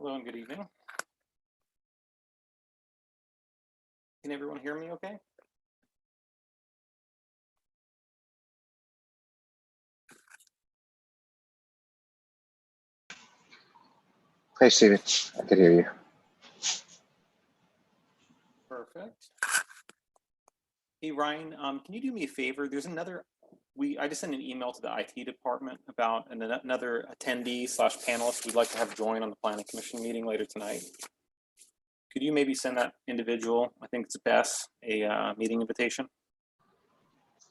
Hello and good evening. Can everyone hear me okay? Hey, Steven, I can hear you. Perfect. Hey, Ryan, can you do me a favor? There's another, I just sent an email to the IT department about another attendee slash panelist we'd like to have join on the Planning Commission meeting later tonight. Could you maybe send that individual, I think it's Bess, a meeting invitation?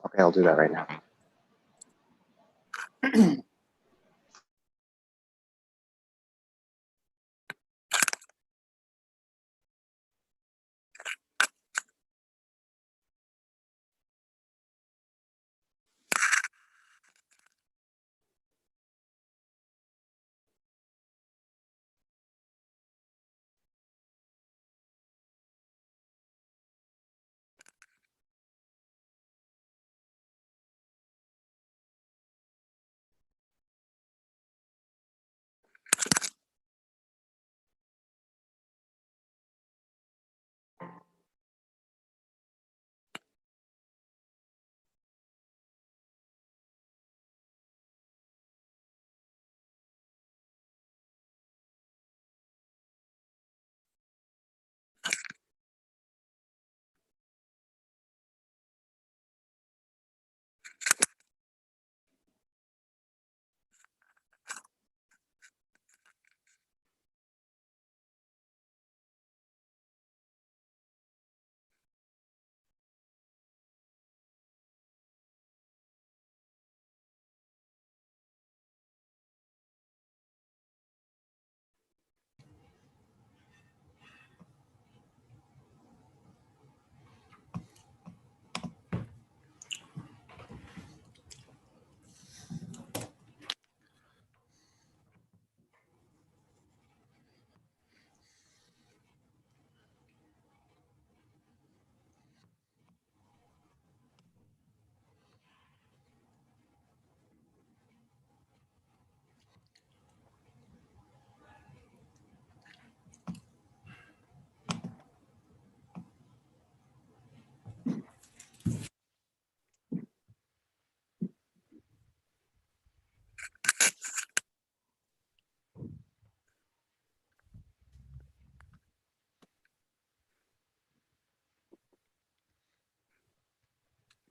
Okay, I'll do that right now.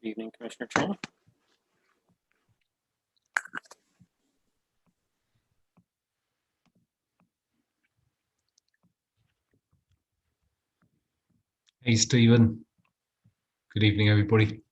Good evening, Commissioner Chen. Hey, Stephen. Good evening, everybody.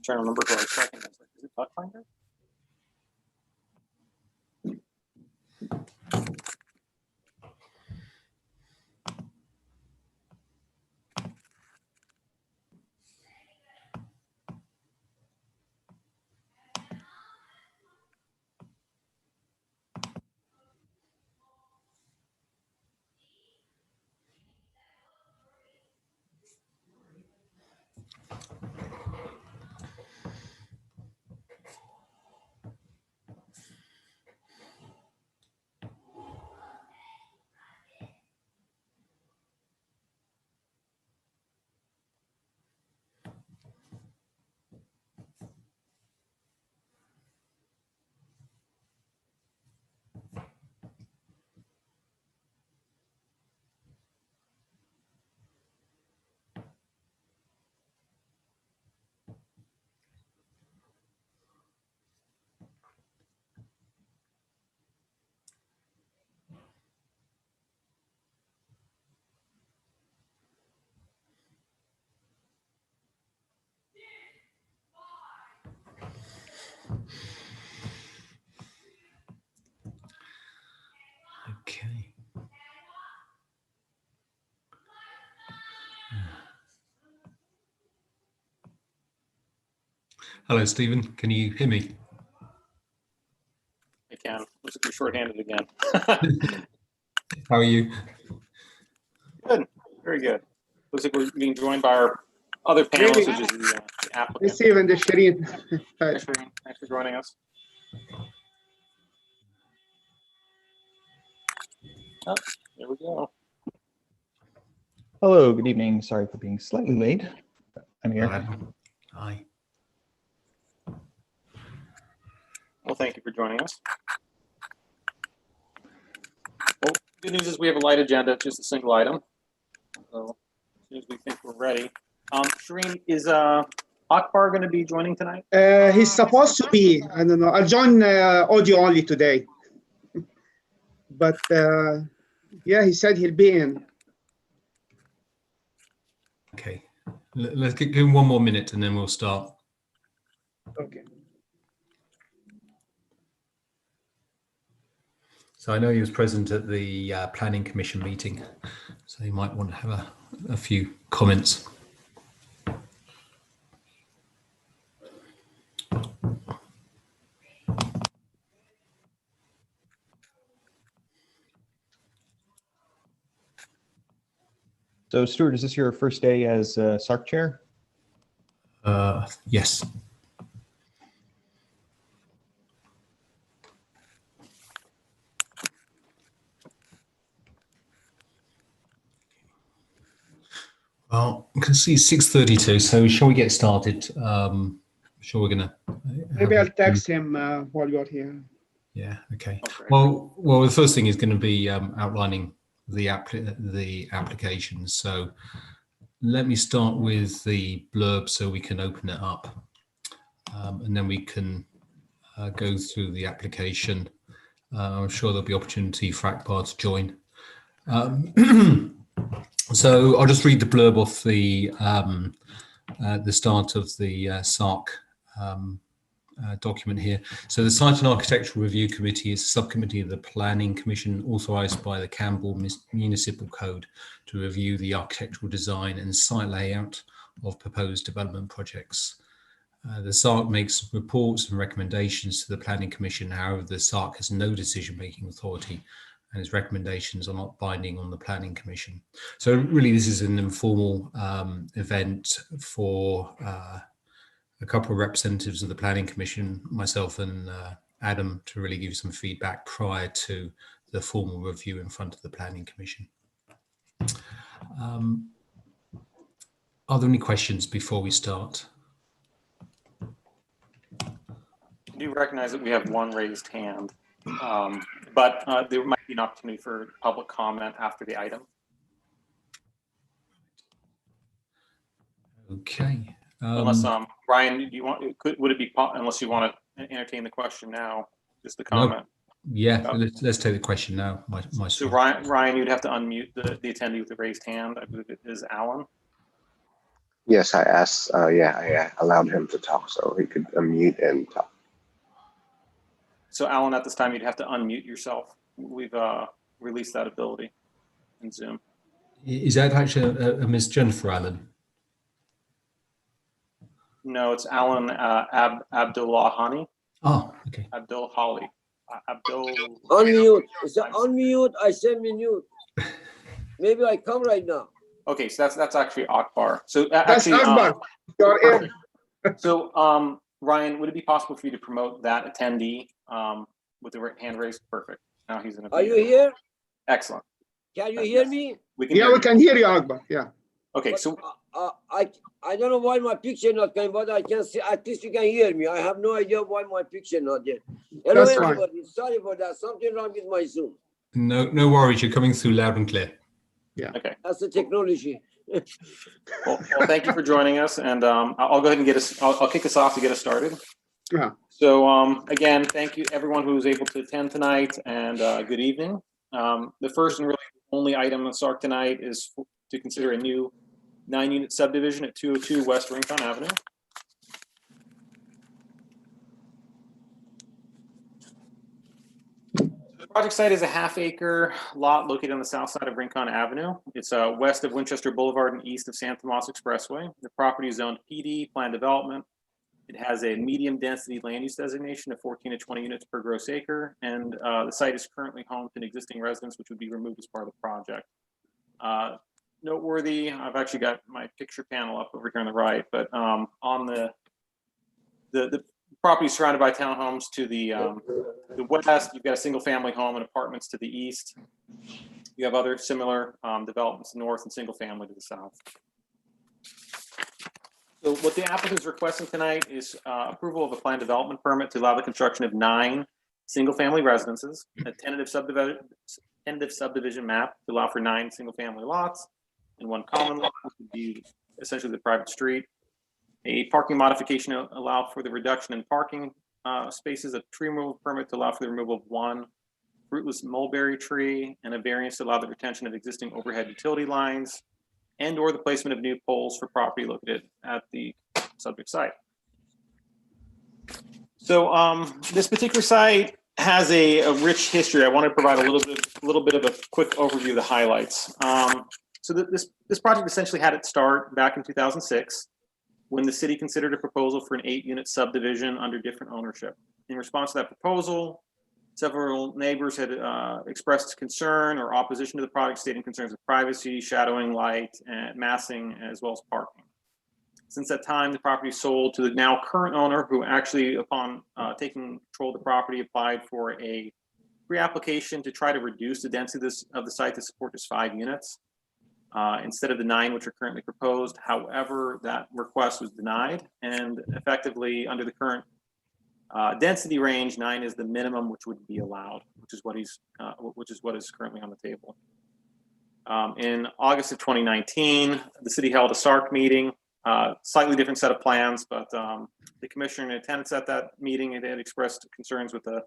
Trying to remember who I was checking. Is it Buckfinder? Hello, Stephen. Can you hear me? I can. Looks like you're shorthanded again. How are you? Good. Very good. Looks like we're being joined by our other panelist, which is the applicant. Stephen, the Shireen. Thanks for joining us. Oh, there we go. Hello, good evening. Sorry for being slightly late. I'm here. Hi. Well, thank you for joining us. Well, good news is we have a light agenda, just a single item. So as soon as we think we're ready. Shireen, is Akbar going to be joining tonight? He's supposed to be. I don't know. I'll join audio only today. But yeah, he said he'll be in. Okay. Let's give him 1 more minute and then we'll start. Okay. So I know he was present at the Planning Commission meeting, so you might want to have a few comments. So Stuart, is this your first day as SARC chair? Yes. Well, I can see 6:32, so shall we get started? Sure, we're gonna. Maybe I'll text him while you're here. Yeah. Okay. Okay. Well, the first thing is going to be outlining the application. So let me start with the blurb so we can open it up, and then we can go through the application. I'm sure there'll be opportunity for Akbar to join. So I'll just read the blurb off the start of the SARC document here. So the Site and Architectural Review Committee is a subcommittee of the Planning Commission authorised by the Campbell Municipal Code to review the architectural design and site layout of proposed development projects. The SARC makes reports and recommendations to the Planning Commission. However, the SARC has no decision-making authority and its recommendations are not binding on the Planning Commission. So really this is an informal event for a couple of representatives of the Planning Commission, myself and Adam, to really give some feedback prior to the formal review in front of the Planning Commission. Are there any questions before we start? I do recognize that we have one raised hand, but there might be an opportunity for public comment after the item. Okay. Unless Ryan, do you want? Would it be unless you want to entertain the question now? Just the comment. No. Yeah, let's take the question now. So Ryan, you'd have to unmute the attendee with the raised hand. I believe it is Alan. Yes, I asked. Yeah, I allowed him to talk so he could unmute and talk. So Alan, at this time, you'd have to unmute yourself. We've released that ability in Zoom. Is that actually a Miss Jennifer Allen? No, it's Alan Abdullahani. Oh, okay. Abdul Holly. Unmute. It's an unmute. I said mute. Maybe I come right now. Okay, so that's actually Akbar. So That's actually, Akbar. You're in. so Ryan, would it be possible for you to promote that attendee with the hand raised? Perfect. Now he's in a. Are you here? Excellent. Can you hear me? We can. Yeah, we can hear you, Akbar. Yeah. Okay, But, so I don't know why my picture not coming, but I can see. At least you can hear me. I have no idea why my picture not there. Hello, That's fine. everybody. Sorry for that. Something wrong with my Zoom. No worries. You're coming through loud and clear. okay. That's the technology. Well, thank you for joining us, and I'll go ahead and get us. I'll kick us off to get us started. Yeah. So again, thank you everyone who was able to attend tonight, and good evening. The first and really only item on SARC tonight is to consider a new 9-unit subdivision at 202 West Ringtone Avenue. The project site is a half-acre lot located on the south side of Rincon Avenue. It's west of Winchester Boulevard and east of San Tomas Expressway. The property is zoned PD, planned development. It has a medium density land use designation of 14 to 20 units per gross acre, and the site is currently home to an existing residence, which would be removed as part of the project. Noteworthy, I've actually got my picture panel up over here on the right, but on the property is surrounded by townhomes to the west. You've got a single family home and apartments to the east. You have other similar developments north and single family to the south. So what the applicant is requesting tonight is approval of a planned development permit to allow the construction of 9 single-family residences, a tentative subdivision map to allow for 9 single-family lots and 1 common lot, which would be essentially the private street. A parking modification to allow for the reduction in parking spaces, a tree removal permit to allow for the removal of 1 fruitless mulberry tree, and a variance to allow the retention of existing overhead utility lines, and or the placement of new poles for property located at the subject site. So this particular site has a rich history. I want to provide a little bit of a quick overview of the highlights. So this project essentially had its start back in 2006 when the city considered a proposal for an 8-unit subdivision under different ownership. In response to that proposal, several neighbors had expressed concern or opposition to the project, stating concerns of privacy, shadowing light, and massing, as well as parking. Since that time, the property sold to the now current owner, who actually, upon taking control of the property, applied for a pre-application to try to reduce the density of the site to support just 5 units instead of the 9 which are currently proposed. However, that request was denied, and effectively, under the current density range, 9 is the minimum which would be allowed, which is what is currently on the table. In August of 2019, the city held a SARC meeting, slightly different set of plans, but the commissioner in attendance at that meeting, they had expressed concerns with the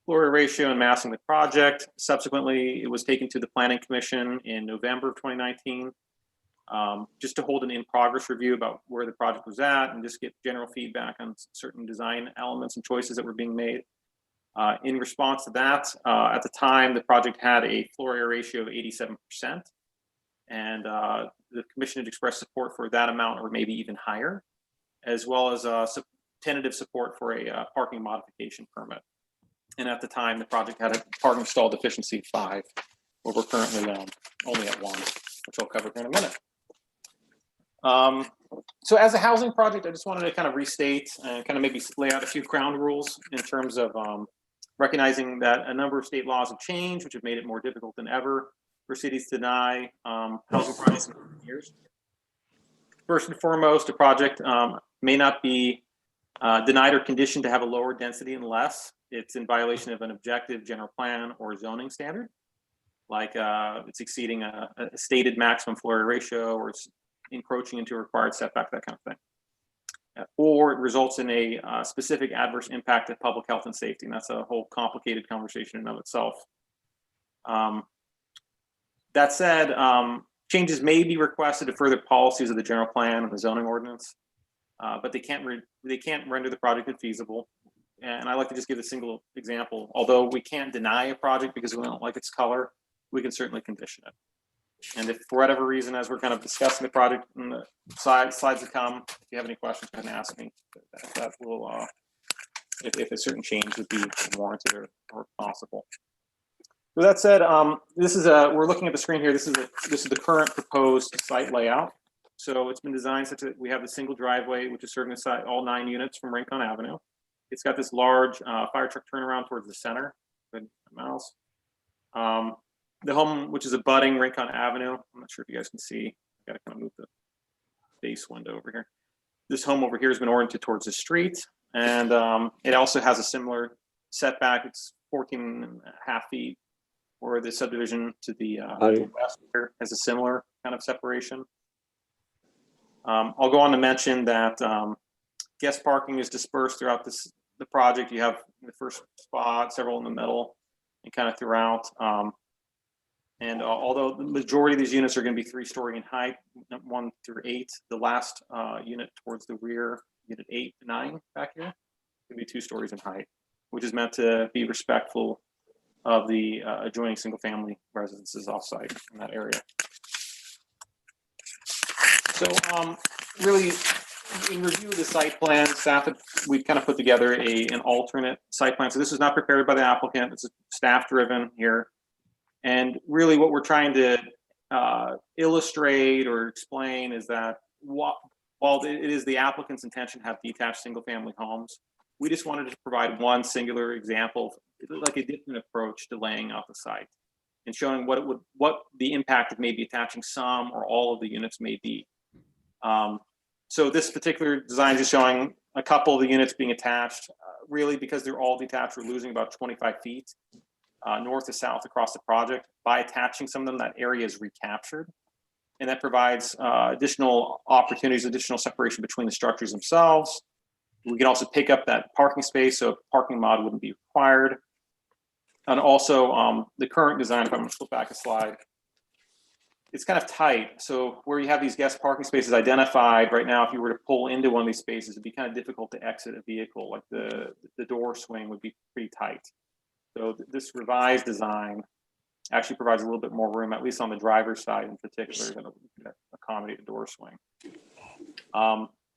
floor area ratio and massing the project. Subsequently, it was taken to the Planning Commission in November of 2019. Just to hold an in-progress review about where the project was at and just get general feedback on certain design elements and choices that were being made. In response to that, at the time, the project had a floor area ratio of 87%, and the commission had expressed support for that amount or maybe even higher, as well as tentative support for a parking modification permit. And at the time, the project had a parking stall deficiency of 5, where we're currently only at 1, which I'll cover here in a minute. So as a housing project, I just wanted to kind of restate and kind of maybe lay out a few ground rules in terms of recognizing that a number of state laws have changed, which have made it more difficult than ever for cities to deny housing projects in years. First and foremost, a project may not be denied or conditioned to have a lower density unless it's in violation of an objective general plan or zoning standard, like it's exceeding a stated maximum floor area ratio, or it's encroaching into a required setback, that kind of thing. Or it results in a specific adverse impact to public health and safety, and that's a whole complicated conversation in and of itself. That said, changes may be requested to further policies of the general plan and the zoning ordinance, but they can't render the project infeasible. And I like to just give a single example. Although we can't deny a project because we don't like its color, we can certainly condition it. And if for whatever reason, as we're kind of discussing the project in the slides to come, if you have any questions, go ahead and ask me. That will, if a certain change would be warranted or possible. With that said, this is we're looking at the screen here. This is the current proposed site layout. So it's been designed such that we have the single driveway, which is serving the site all 9 units from Ringtone Avenue. It's got this large fire truck turnaround towards the center. Good mouse. The home, which is abutting Ringtone Avenue. I'm not sure if you guys can see. I gotta kind of move the base window over here. This home over here has been oriented towards the street, and it also has a similar setback. It's 14.5 feet, where the subdivision to the west here has a similar kind of separation. I'll go on to mention that guest parking is dispersed throughout the project. You have the first spot, several in the middle, and kind of throughout. And although the majority of these units are going to be 3-story in height, 1 through 8, the last unit towards the rear, unit 8 to 9 back here, going to be 2 stories in height, which is meant to be respectful of the adjoining single-family residences off-site in that area. So really, In review of the site plan, we've kind of put together an alternate site plan. So this is not prepared by the applicant. It's staff driven here. And really what we're trying to illustrate or explain is that while it is the applicant's intention to have detached single family homes, we just wanted to provide one singular example, like a different approach to laying out the site and showing what the impact of maybe attaching some or all of the units may be. So this particular design is showing a couple of the units being attached. Really, because they're all detached, we're losing about 25 feet north to south across the project. By attaching some of them, that area is recaptured. And that provides additional opportunities, additional separation between the structures themselves. We can also pick up that parking space, so parking mod wouldn't be required. And also the current design, if I'm gonna flip back a slide, it's kind of tight. So where you have these guest parking spaces identified right now, if you were to pull into one of these spaces, it'd be kind of difficult to exit a vehicle. Like the door swing would be pretty tight. So this revised design actually provides a little bit more room, at least on the driver's side in particular, to accommodate the door swing.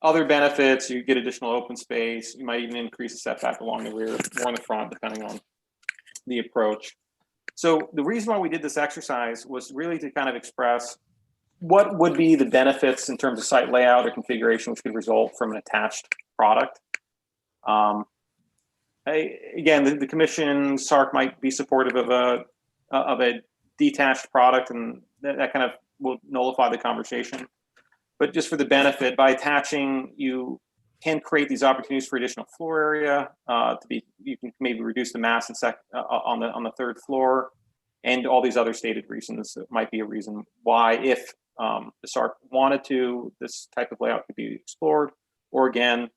Other benefits, you get additional open space. You might even increase the setback along the rear, more in the front, depending on the approach. So the reason why we did this exercise was really to kind of express what would be the benefits in terms of site layout or configuration which could result from an attached product. Again, the commission, SARC might be supportive of a detached product, and that kind of will nullify the conversation. But just for the benefit, by attaching, you can create these opportunities for additional floor area. You can maybe reduce the mass on the third floor, and all these other stated reasons. It might be a reason why, if the SARC wanted to, this type of layout could be explored. Or again,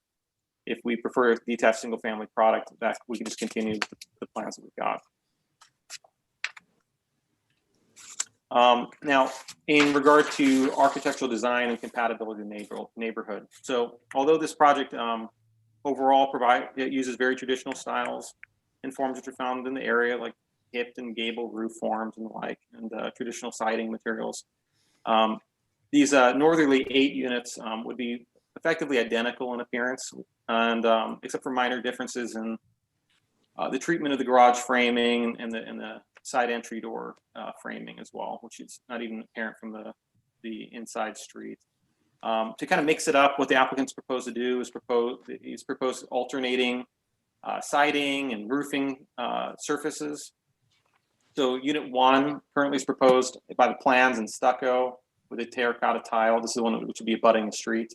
if we prefer a detached single family product, that we can just continue the plans that we've got. Now, in regard to architectural design and compatibility in the neighborhood. So although this project overall it uses very traditional styles and forms that are found in the area, like hipped and gable roof forms and the like, and traditional siding materials. These northerly 8 units would be effectively identical in appearance, and except for minor differences in the treatment of the garage framing and the side entry door framing as well, which is not even apparent from the inside street. To kind of mix it up, what the applicants propose to do is propose alternating siding and roofing surfaces. So unit 1 currently is proposed by the plans in stucco with a terracotta tile. This is the one which would be abutting the street.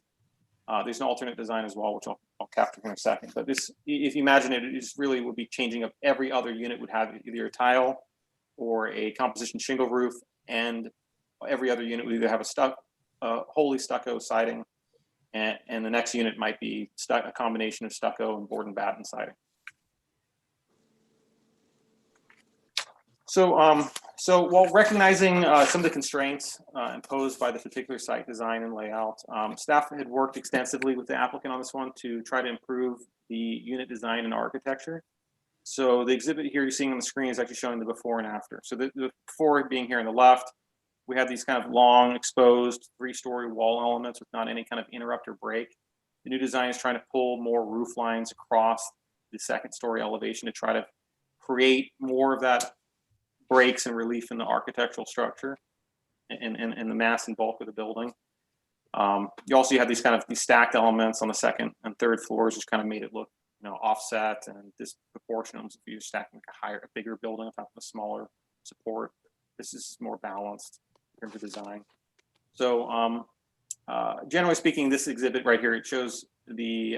There's an alternate design as well, which I'll capture in a second. But this, if you imagine it, it really would be changing up. Every other unit would have either a tile or a composition shingle roof, and every other unit would either have a wholly stucco siding, and the next unit might be a combination of stucco and board and batten siding. So while recognizing some of the constraints imposed by the particular site design and layout, staff had worked extensively with the applicant on this one to try to improve the unit design and architecture. So the exhibit here you're seeing on the screen is actually showing the before and after. So the before being here on the left, we have these kind of long exposed 3-story wall elements with not any kind of interrupt or break. The new design is trying to pull more roof lines across the 2nd story elevation to try to create more of that breaks and relief in the architectural structure and the mass and bulk of the building. You also have these stacked elements on the 2nd and 3rd floors, which kind of made it look, offset and disproportionate if you're stacking a bigger building on top of a smaller support. This is more balanced in terms of design. So generally speaking, this exhibit right here, it shows the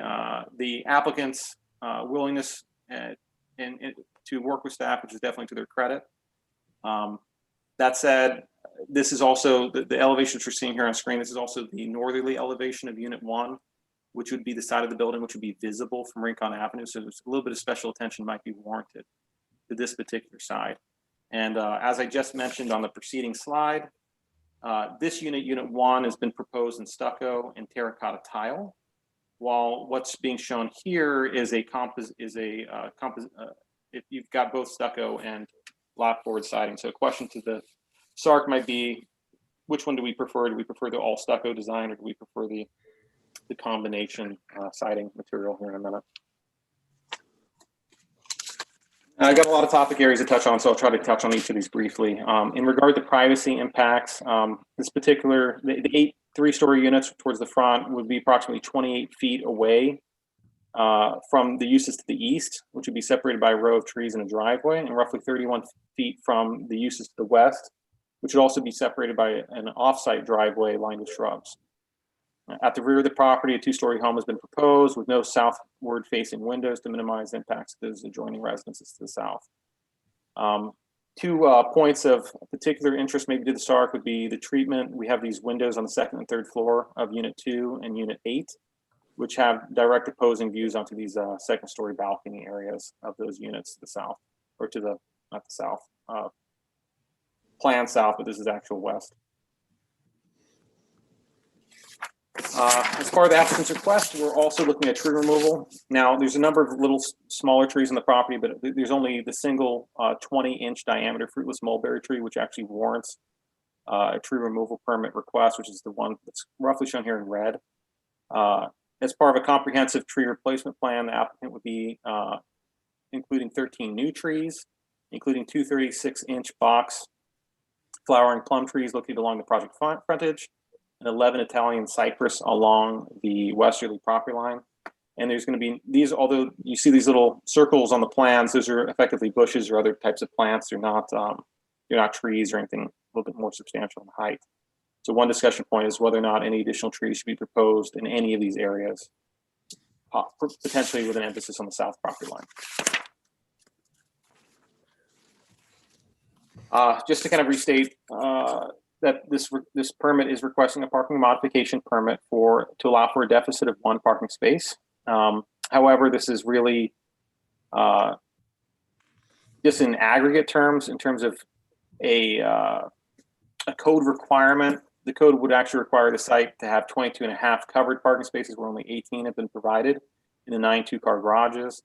applicant's willingness to work with staff, which is definitely to their credit. That said, this is also the elevations we're seeing here on screen. This is also the northerly elevation of unit 1, which would be the side of the building which would be visible from Rincon Avenue. So there's a little bit of special attention might be warranted to this particular side. And as I just mentioned on the preceding slide, this unit 1, has been proposed in stucco and terracotta tile, while what's being shown here is if you've got both stucco and lapboard siding. So a question to the SARC might be, which one do we prefer? Do we prefer the all stucco design, or do we prefer the the combination siding material here in a minute. I got a lot of topic areas to touch on, so I'll try to touch on each of these briefly. In regard to privacy impacts, the 8 3-story units towards the front would be approximately 28 feet away from the uses to the east, which would be separated by a row of trees and a driveway, and roughly 31 feet from the uses to the west, which would also be separated by an off-site driveway lined with shrubs. At the rear of the property, a 2-story home has been proposed with no southward facing windows to minimize impacts to those adjoining residences to the south. 2 points of particular interest maybe to the start would be the treatment. We have these windows on the 2nd and 3rd floor of Unit 2 and Unit 8, which have direct opposing views onto these 2nd-story balcony areas of those units to the south, or to the, not the south, planned south, but this is actual west. As part of the applicant's request, we're also looking at tree removal. Now, there's a number of little smaller trees on the property, but there's only the single 20-inch diameter fruitless mulberry tree, which actually warrants a tree removal permit request, which is the one that's roughly shown here in red. As part of a comprehensive tree replacement plan, the applicant would be including 13 new trees, including 2 36-inch box flowering plum trees located along the project frontage, and 11 Italian cypress along the westerly property line. And there's going to be these, although you see these little circles on the plans, those are effectively bushes or other types of plants. They're not trees or anything a little bit more substantial in height. So one discussion point is whether or not any additional trees should be proposed in any of these areas, potentially with an emphasis on the south property line. Just to kind of restate that this permit is requesting a parking modification permit to allow for a deficit of 1 parking space. However, this is really just in aggregate terms, in terms of a code requirement. The code would actually require the site to have 22.5 covered parking spaces, where only 18 have been provided in the 9 2-car garages.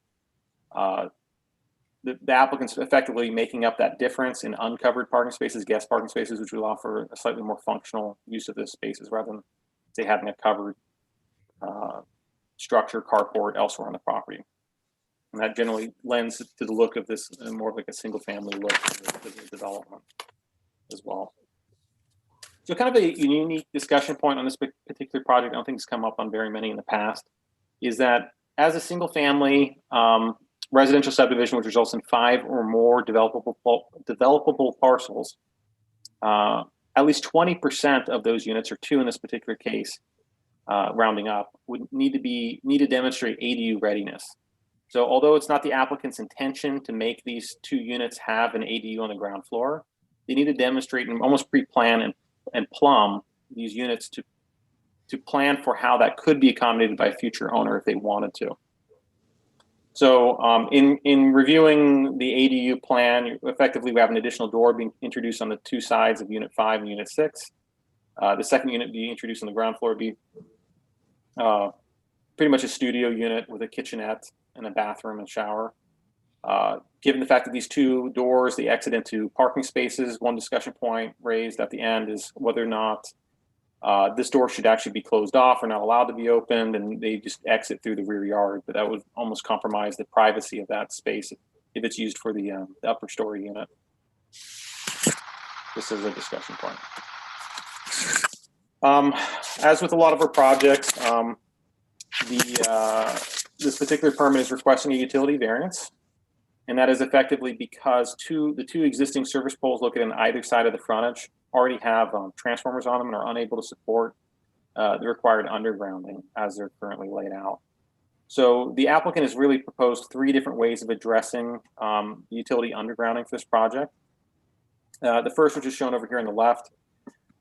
The applicant's effectively making up that difference in uncovered parking spaces, guest parking spaces, which will offer a slightly more functional use of those spaces rather than, say, having a covered structure, carport elsewhere on the property. And that generally lends to the look of this more like a single family look to the development as well. So kind of a unique discussion point on this particular project, I don't think it's come up on very many in the past, is that as a single family residential subdivision, which results in 5 or more developable parcels, at least 20% of those units, or 2 in this particular case, rounding up, would need to demonstrate ADU readiness. So although it's not the applicant's intention to make these 2 units have an ADU on the ground floor, they need to demonstrate and almost pre-plan and plumb these units to plan for how that could be accommodated by a future owner if they wanted to. So in reviewing the ADU plan, effectively we have an additional door being introduced on the 2 sides of Unit 5 and Unit 6. The second unit being introduced on the ground floor would be pretty much a studio unit with a kitchenette and a bathroom and shower. Given the fact that these 2 doors, they exit into parking spaces, one discussion point raised at the end is whether or not this door should actually be closed off or not allowed to be opened, and they just exit through the rear yard. But that would almost compromise the privacy of that space if it's used for the upper story unit. This is a discussion point. As with a lot of our projects, this particular permit is requesting a utility variance. And that is effectively because the two existing service poles located on either side of the frontage already have transformers on them and are unable to support the required undergrounding as they're currently laid out. So the applicant has really proposed 3 different ways of addressing utility undergrounding for this project. The first, which is shown over here on the left,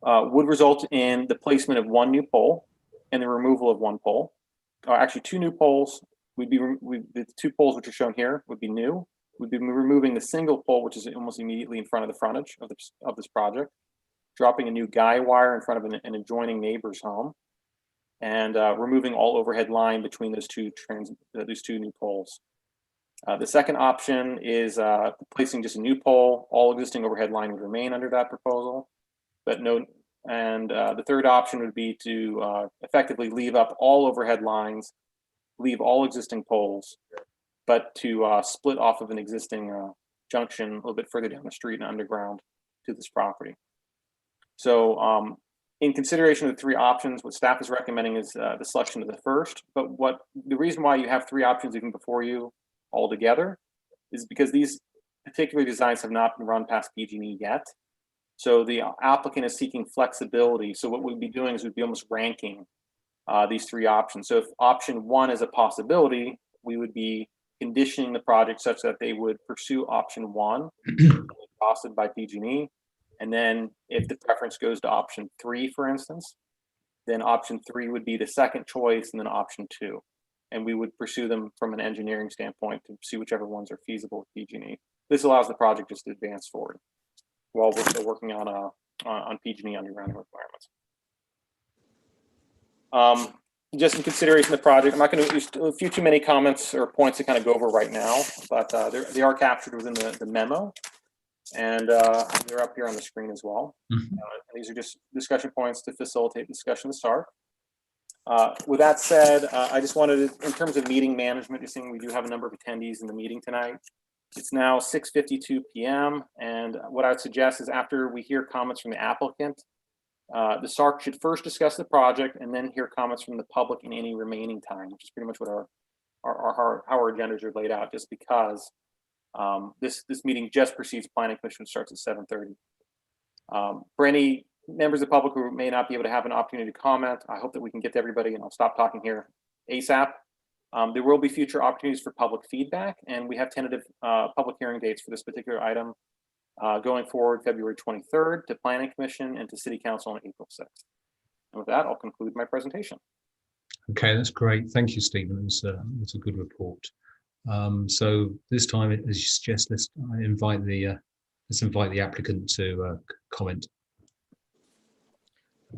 would result in the placement of 1 new pole and the removal of 1 pole. Actually, 2 new poles. The 2 poles which are shown here would be new. We'd be removing the single pole, which is almost immediately in front of the frontage of this project, dropping a new guy wire in front of an adjoining neighbor's home, and removing all overhead line between those two new poles. The second option is placing just a new pole. All existing overhead line would remain under that proposal, but no And the third option would be to effectively leave up all overhead lines, leave all existing poles, but to split off of an existing junction a little bit further down the street and underground to this property. So in consideration of the three options, what staff is recommending is the selection of the first. But the reason why you have three options even before you all together is because these particular designs have not been run past PG&E yet. So the applicant is seeking flexibility. So what we'd be doing is we'd be almost ranking these three options. So if option one is a possibility, we would be conditioning the project such that they would pursue option one, costed by PG&E. And then if the preference goes to option three, for instance, then option three would be the second choice, and then option two. And we would pursue them from an engineering standpoint to see whichever ones are feasible with PG&E. This allows the project just to advance forward while we're still working on PG&E undergrounding requirements. Just in consideration of the project, I'm not going to use a few too many comments or points to kind of go over right now, but they are captured within the memo, and they're up here on the screen as well. These are just discussion points to facilitate discussion to start. With that said, I just wanted to, in terms of meeting management, just saying we do have a number of attendees in the meeting tonight. It's now 6:52 p.m. and what I would suggest is after we hear comments from the applicant, the SARC should first discuss the project and then hear comments from the public in any remaining time, which is pretty much what how our agendas are laid out, just because this meeting just precedes Planning Commission, starts at 7:30. For any members of the public who may not be able to have an opportunity to comment, I hope that we can get to everybody, and I'll stop talking here ASAP. There will be future opportunities for public feedback, and we have tentative public hearing dates for this particular item going forward, February 23rd to Planning Commission and to City Council on April 6th. And with that, I'll conclude my presentation. Okay, that's great. Thank you, Stephen. It's a good report. So this time, as you suggest, let's invite the applicant to comment.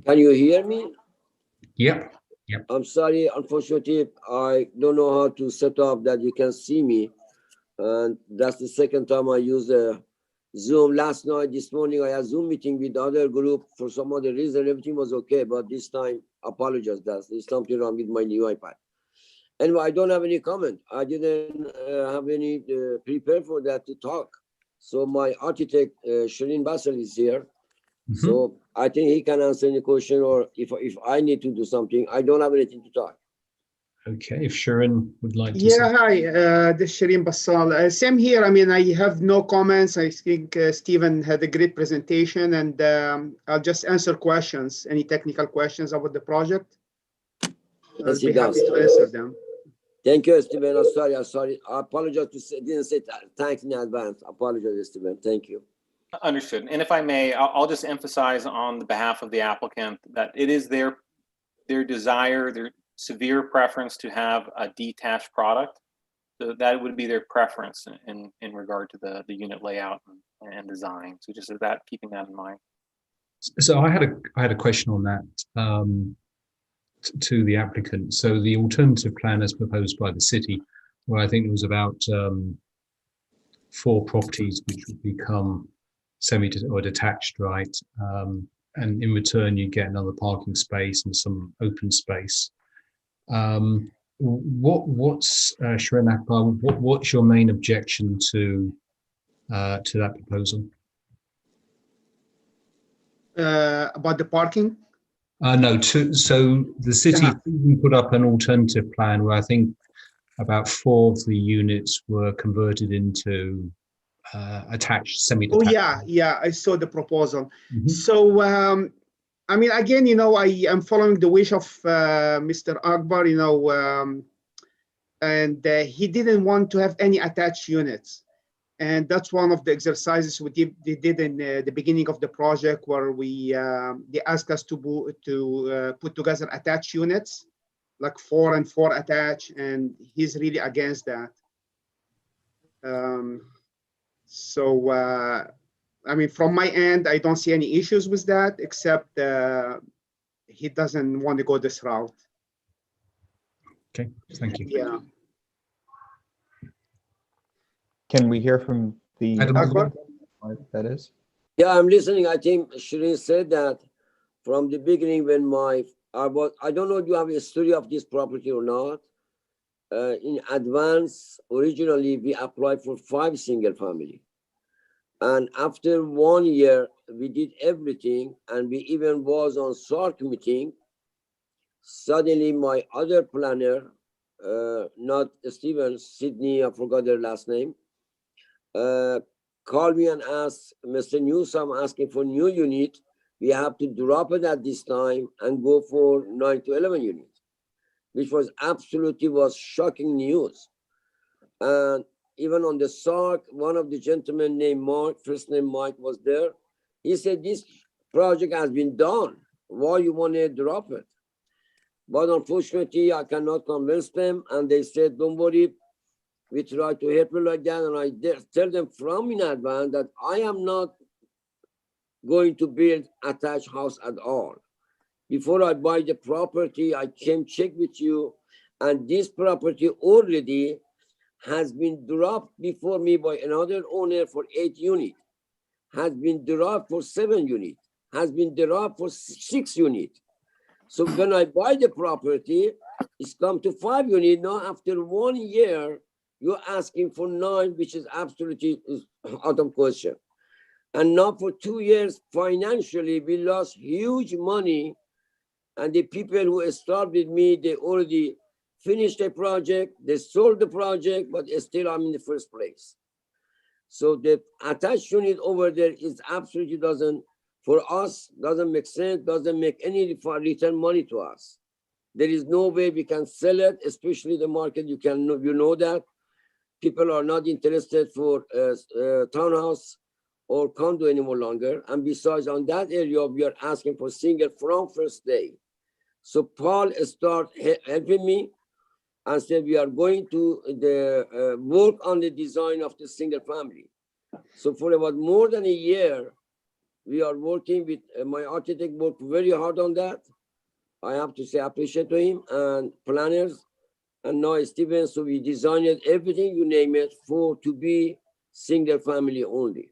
Can you hear me? Yep. I'm sorry, unfortunately, I don't know how to set up that you can see me. And that's the second time I use Zoom. Last night, this morning, I had a Zoom meeting with the other group. For some other reason, everything was okay. But this time, apologize, there's something wrong with my new iPad. Anyway, I don't have any comment. I didn't have any prepare for that to talk. So my architect, Shireen Bassel, is here. So I think he can answer any question, or if I need to do something, I don't have anything to talk. Okay, if Sharon would like to. Yeah, hi, this is Shireen Bassal. Same here. I mean, I have no comments. I think Stephen had a great presentation, and I'll just answer questions, any technical questions about the project. Yes, I'll be happy to answer them. Thank you, Stephen. I'm sorry. I apologize didn't say thanks in advance. I apologize, Stephen. Thank you. Understood. And if I may, I'll just emphasize on the behalf of the applicant that it is their desire, their severe preference to have a detached product. So that would be their preference in regard to the unit layout and design. So just that, keeping that in mind. So I had a question on that to the applicant. So the alternative plan as proposed by the city, where I think it was about 4 properties which would become semi or detached, right? And in return, you get another parking space and some open space. What's Shireen Akbar, what's your main objection to that proposal? About the parking? No, so the city put up an alternative plan where I think about 4 of the units were converted into attached, semi-detached. Oh yeah, I saw the proposal. So I mean, again, I am following the wish of Mr. Akbar, and he didn't want to have any attached units. And that's one of the exercises we did in the beginning of the project, where they asked us to put together attached units, like 4 and 4 attached, and he's really against that. So, I mean, from my end, I don't see any issues with that, except he doesn't want to go this route. Okay, thank you. Yeah. Can we hear from the Akbar? that is? Yeah, I'm listening. I think Shireen said that from the beginning when I don't know if you have a story of this property or not. In advance, originally we applied for 5 single family. And after 1 year, we did everything, and we even was on SARC meeting. Suddenly my other planner, not Steven, Sydney, I forgot their last name, called me and asked, Mr. Newsom asking for new unit. We have to drop it at this time and go for 9 to 11 units, which was absolutely shocking news. And even on the SARC, one of the gentlemen named Mark, first name Mike, was there. He said, this project has been done. Why you want to drop it? But unfortunately, I cannot convince them. And they said, don't worry, we try to help you like that. And I tell them from in advance that I am not going to build attached house at all. Before I buy the property, I came check with you. And this property already has been dropped before me by another owner for 8 units, has been dropped for 7 units, has been dropped for 6 units. So when I buy the property, it's come to 5 units. Now, after 1 year, you're asking for 9, which is absolutely out of question. And now for 2 years, financially, we lost huge money. And the people who started with me, they already finished the project, they sold the project, but still I'm in the first place. So the attached unit over there is absolutely for us, doesn't make sense, doesn't make any return money to us. There is no way we can sell it, especially the market, you know that. People are not interested for townhouse or condo anymore longer. And besides, on that area, we are asking for single from first day. So Paul started helping me and said, we are going to work on the design of the single family. So for about more than a year, we are working with my architect, worked very hard on that. I have to say, I appreciate to him and planners. And now Steven, so we designed everything, you name it, to be single family only.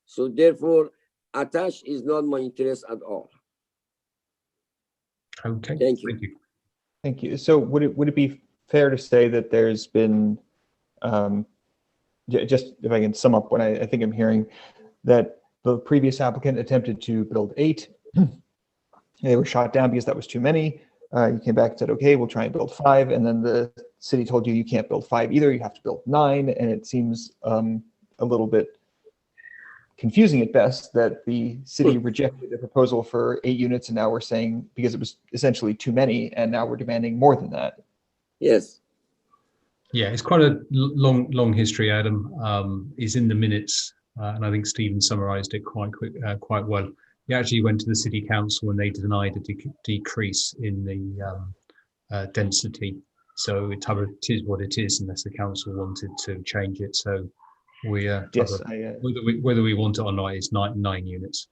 So therefore, attached is not my interest at all. Okay. Thank you. Thank you. So would it be fair to say that there's been, just if I can sum up what I think I'm hearing, that the previous applicant attempted to build 8. They were shot down because that was too many. You came back and said, okay, we'll try and build 5. And then the city told you can't build 5 either. You have to build 9. And it seems a little bit confusing at best that the city rejected the proposal for 8 units. And now we're saying, because it was essentially too many, and now we're demanding more than that. Yes. Yeah, it's quite a long history, Adam. Is in the minutes, and I think Stephen summarised it quite well. He actually went to the city council and they denied a decrease in the density. So it is what it is, unless the council wanted to change it. So we Yes, whether we want it or not, it's 9 units.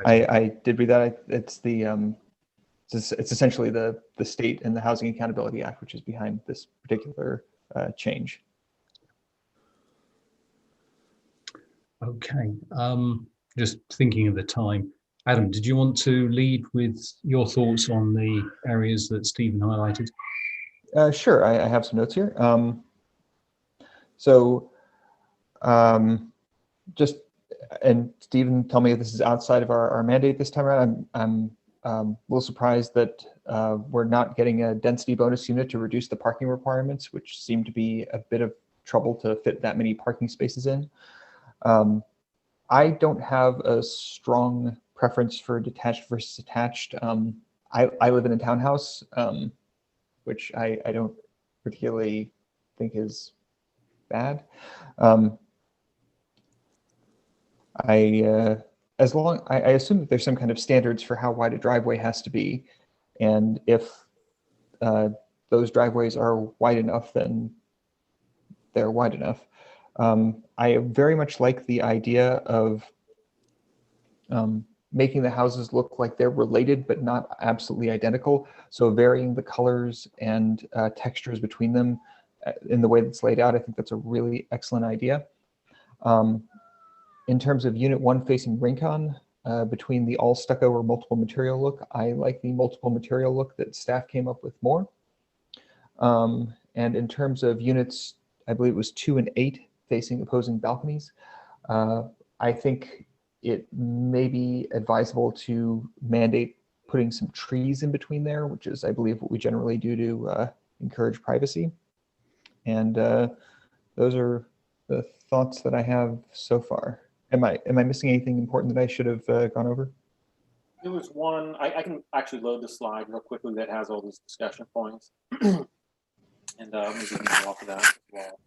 I did read that. It's the it's essentially the state and the Housing Accountability Act, which is behind this particular change. Okay. Just thinking of the time. Adam, did you want to lead with your thoughts on the areas that Stephen highlighted? Sure, I have some notes here. Just, and Stephen, tell me if this is outside of our mandate this time around. I'm a little surprised that we're not getting a density bonus unit to reduce the parking requirements, which seem to be a bit of trouble to fit that many parking spaces in. I don't have a strong preference for detached versus attached. I live in a townhouse, which I don't particularly think is bad. I assume that there's some kind of standards for how wide a driveway has to be, and if those driveways are wide enough, then they're wide enough. I very much like the idea of making the houses look like they're related but not absolutely identical. So varying the colors and textures between them in the way that's laid out, I think that's a really excellent idea. In terms of Unit 1 facing Ringtone, between the all stucco or multiple material look. I like the multiple material look that staff came up with more. And in terms of units, I believe it was 2 and 8 facing opposing balconies. I think it may be advisable to mandate putting some trees in between there, which is, I believe, what we generally do to encourage privacy. And those are the thoughts that I have so far. Am I missing anything important that I should have gone over? There was one, I can actually load the slide real quickly that has all these discussion points. And maybe we can go off of that as well.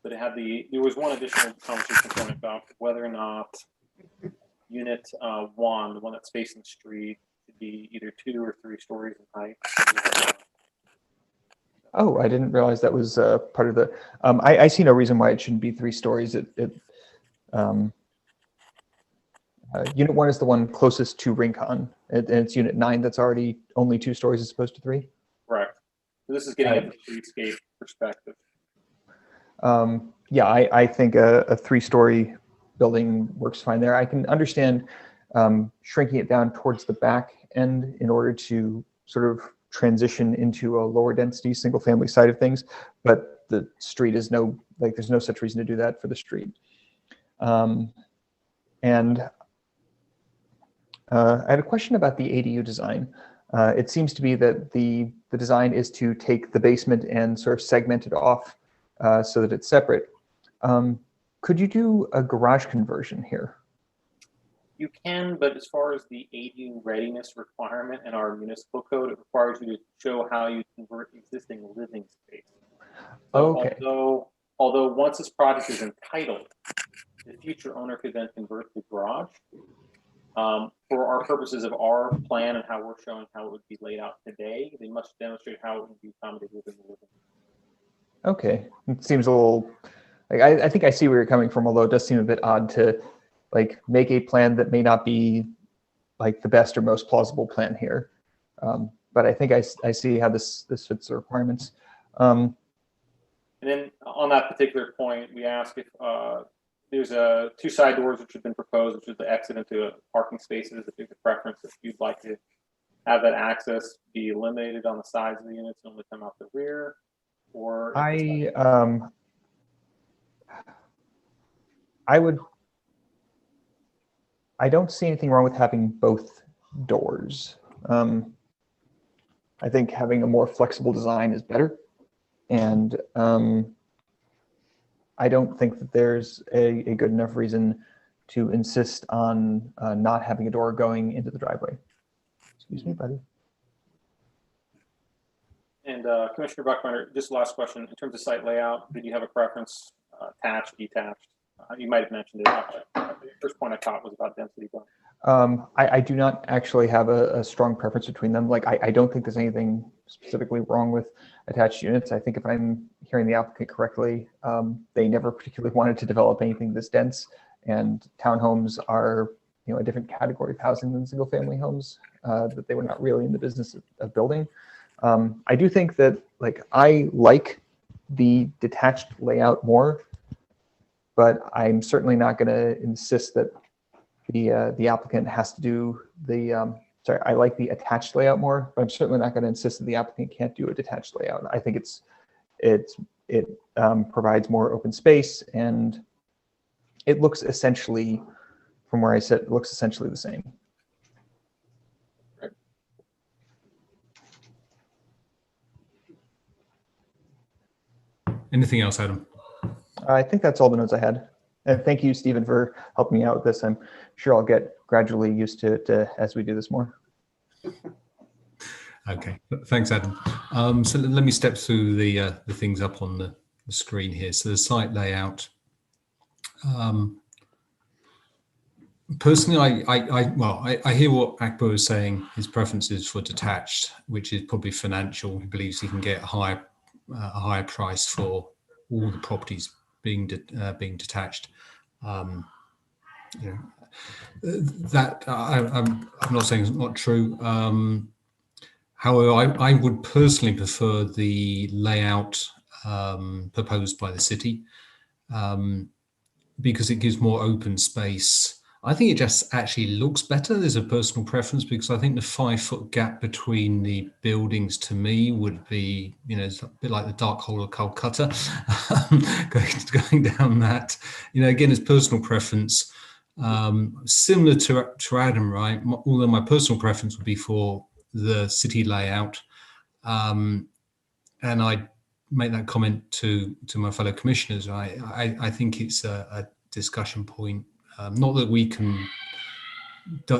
But it had there was one additional conversation point about whether or not unit 1, the one that's facing the street, should be either 2 or 3 stories in height. Oh, I didn't realize that was part of the. I see no reason why it shouldn't be 3 stories. Unit 1 is the one closest to Ringtone, and it's Unit 9 that's already only 2 stories as opposed to 3. Correct. So this is getting at the streetscape perspective. Yeah, I think a 3-story building works fine there. I can understand shrinking it down towards the back end in order to sort of transition into a lower density single family side of things, but the street is there's no such reason to do that for the street. And I had a question about the ADU design. It seems to be that the design is to take the basement and sort of segment it off so that it's separate. Could you do a garage conversion here? You can, but as far as the ADU readiness requirement in our municipal code, it requires you to show how you convert existing living space. So Okay. although once this project is entitled, the future owner could then convert the garage. For our purposes of our plan and how we're showing how it would be laid out today, they must demonstrate how it would be accommodated within the living. Okay, it seems a little, I think I see where you're coming from, although it does seem a bit odd to make a plan that may not be the best or most plausible plan here. But I think I see how this fits the requirements. And then on that particular point, we ask if there's 2 side doors which have been proposed, which is the exit into parking spaces. If there's a preference, if you'd like to have that access be eliminated on the sides of the units and only come out the rear, or I don't see anything wrong with having both doors. I think having a more flexible design is better. And I don't think that there's a good enough reason to insist on not having a door going into the driveway. Excuse me, buddy. And Commissioner Buckmeyer, just last question. In terms of site layout, did you have a preference, attached, detached? You might have mentioned it. The first point I caught was about density. I do not actually have a strong preference between them. I don't think there's anything specifically wrong with attached units. I think if I'm hearing the applicant correctly, they never particularly wanted to develop anything this dense, and townhomes are a different category of housing than single family homes that they were not really in the business of building. I do think that I like the detached layout more, but I'm certainly not going to insist that the applicant has to do the, sorry, I like the attached layout more, but I'm certainly not going to insist that the applicant can't do a detached layout. I think it provides more open space, and it looks essentially, from where I sit, it looks essentially the same. Anything else, Adam? I think that's all the notes I had. And thank you, Stephen, for helping me out with this. I'm sure I'll get gradually used to it as we do this more. Okay, thanks, Adam. So let me step through the things up on the screen here. So the site layout. Personally, I hear what Akbar is saying. His preference is for detached, which is probably financial. He believes he can get a higher price for all the properties being detached. That I'm not saying it's not true. However, I would personally prefer the layout proposed by the city because it gives more open space I think it just actually looks better. There's a personal preference because I think the 5-foot gap between the buildings to me would be, it's a bit like the dark hole of Calcutta, going down that. Again, it's personal preference. Similar to Adam, right? Although my personal preference would be for the city layout. And I make that comment to my fellow commissioners. I think it's a discussion point. Not that we can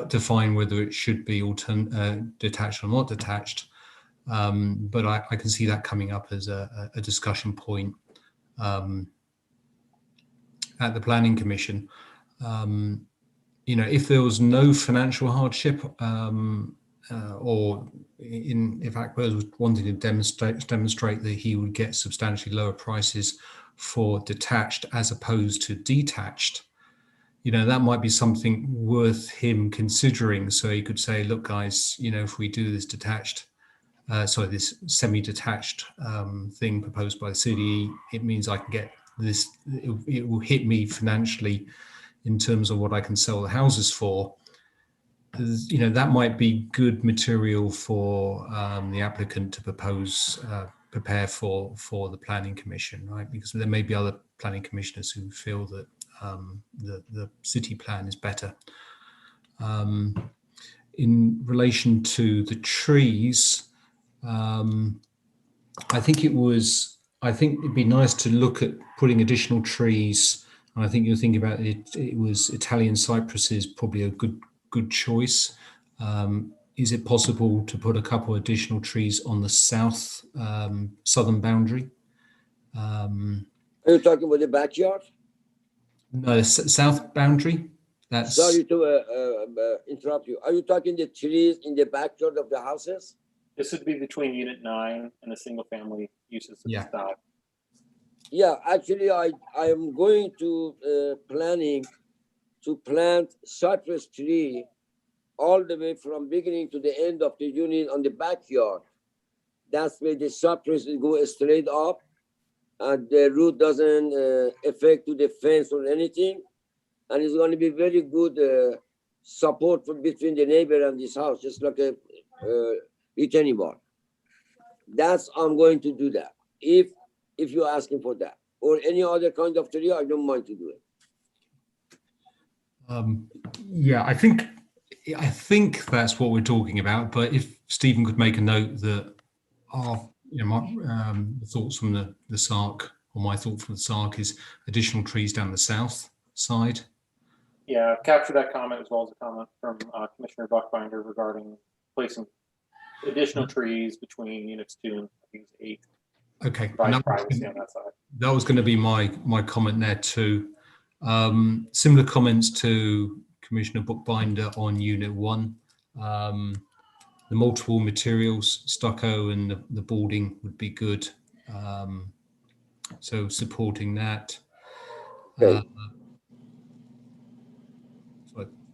define whether it should be detached or not detached, but I can see that coming up as a discussion point at the Planning Commission. If there was no financial hardship, or if Akbar was wanting to demonstrate that he would get substantially lower prices for detached as opposed to detached, that might be something worth him considering. So he could say, look, guys, if we do this this semi-detached thing proposed by the city, it means I can get this, it will hit me financially in terms of what I can sell the houses for. That might be good material for the applicant to prepare for the Planning Commission, right? Because there may be other planning commissioners who feel that the city plan is better. In relation to the trees, I think it'd be nice to look at putting additional trees. And I think you're thinking about it. It was Italian cypresses, probably a good choice. Is it possible to put a couple additional trees on the southern boundary? Are you talking about the backyard? No, the south boundary. That's Sorry to interrupt you. Are you talking the trees in the backyard of the houses? This would be between Unit 9 and the single family uses of the style. Yeah, actually, I am going to planning to plant cypress tree all the way from beginning to the end of the unit on the backyard. That's where the cypress will go straight up, and the root doesn't affect to the fence or anything, and it's going to be very good support between the neighbor and this house, just like a retaining wall. I'm going to do that. If you're asking for that or any other kind of tree, I don't mind to do it. Yeah, I think that's what we're talking about. But if Stephen could make a note that my thoughts from the SARC, or my thought from the SARC, is additional trees down the south side. Yeah, I've captured that comment as well as a comment from Commissioner Buckbinder regarding placing additional trees between units 2 and I think it's 8. Okay, Provide privacy on that side. That was going to be my comment there too. Similar comments to Commissioner Bookbinder on Unit 1. The multiple materials, stucco and the boarding would be good. So supporting that. Okay.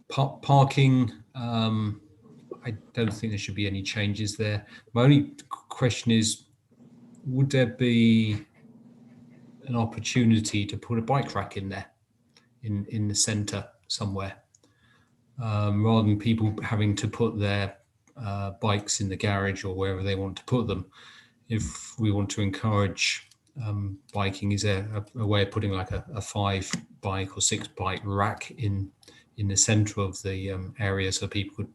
Parking, I don't think there should be any changes there. My only question is, would there be an opportunity to put a bike rack in there, in the centre somewhere, rather than people having to put their bikes in the garage or wherever they want to put them? If we want to encourage biking, is there a way of putting like a 5-bike or 6-bike rack in the centre of the area so people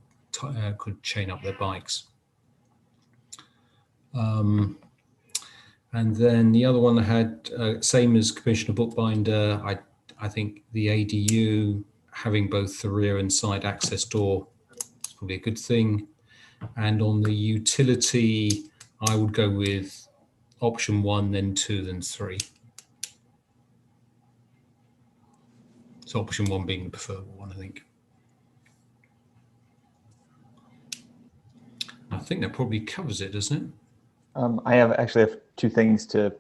could chain up their bikes? And then the other one I had, same as Commissioner Bookbinder, I think the ADU having both the rear and side access door is probably a good thing. And on the utility, I would go with option 1, then 2, then 3. So option 1 being the preferable one, I think. I think that probably covers it, doesn't it? I actually have 2 things that